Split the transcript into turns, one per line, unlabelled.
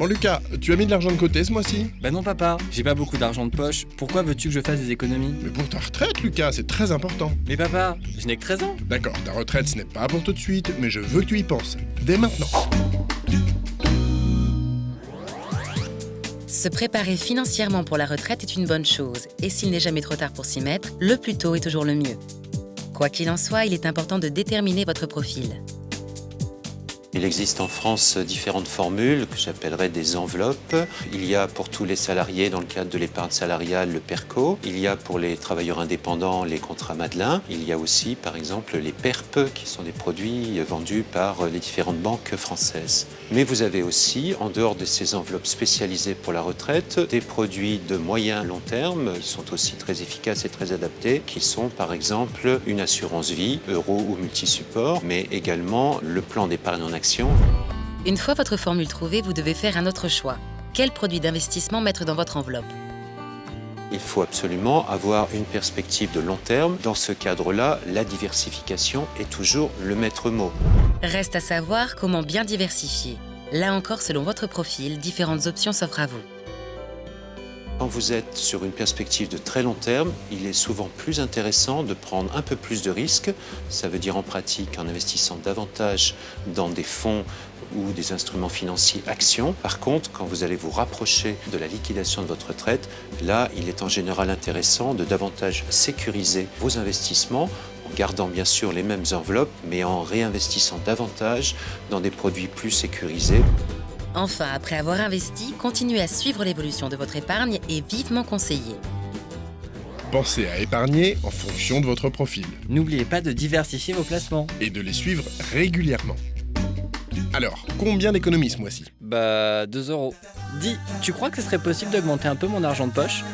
Bon Lucas, tu as mis de l'argent de côté ce mois-ci?
Bah non papa, j'ai pas beaucoup d'argent de poche, pourquoi veux-tu que je fasse des économies?
Mais pour ta retraite Lucas, c'est très important.
Mais papa, je n'ai que 13 ans.
D'accord, ta retraite ce n'est pas pour tout de suite, mais je veux que tu y penses. Dès maintenant.
Se préparer financièrement pour la retraite est une bonne chose, et s'il n'est jamais trop tard pour s'y mettre, le plus tôt est toujours le mieux. Quoi qu'il en soit, il est important de déterminer votre profil.
Il existe en France différentes formules que j'appellerais des enveloppes. Il y a pour tous les salariés dans le cadre de l'épargne salariale le PERCO. Il y a pour les travailleurs indépendants les contrats Madelin. Il y a aussi par exemple les PERP qui sont des produits vendus par les différentes banques françaises. Mais vous avez aussi, en dehors de ces enveloppes spécialisées pour la retraite, des produits de moyen long terme qui sont aussi très efficaces et très adaptés, qui sont par exemple une assurance vie, euro ou multisupport, mais également le plan d'épargne en action.
Une fois votre formule trouvée, vous devez faire un autre choix. Quel produit d'investissement mettre dans votre enveloppe?
Il faut absolument avoir une perspective de long terme. Dans ce cadre-là, la diversification est toujours le maître mot.
Reste à savoir comment bien diversifier. Là encore, selon votre profil, différentes options s'offrent à vous.
Quand vous êtes sur une perspective de très long terme, il est souvent plus intéressant de prendre un peu plus de risques. Ça veut dire en pratique en investissant davantage dans des fonds ou des instruments financiers actions. Par contre, quand vous allez vous rapprocher de la liquidation de votre retraite, là, il est en général intéressant de davantage sécuriser vos investissements en gardant bien sûr les mêmes enveloppes, mais en réinvestissant davantage dans des produits plus sécurisés.
Enfin, après avoir investi, continuez à suivre l'évolution de votre épargne et vivement conseillé.
Pensez à épargner en fonction de votre profil
N'oubliez pas de diversifier vos placements.
et de les suivre régulièrement. Alors, combien d'économies ce mois-ci?
Bah 2 euros. Dis, tu crois que ce serait possible d'augmenter un peu mon argent de poche?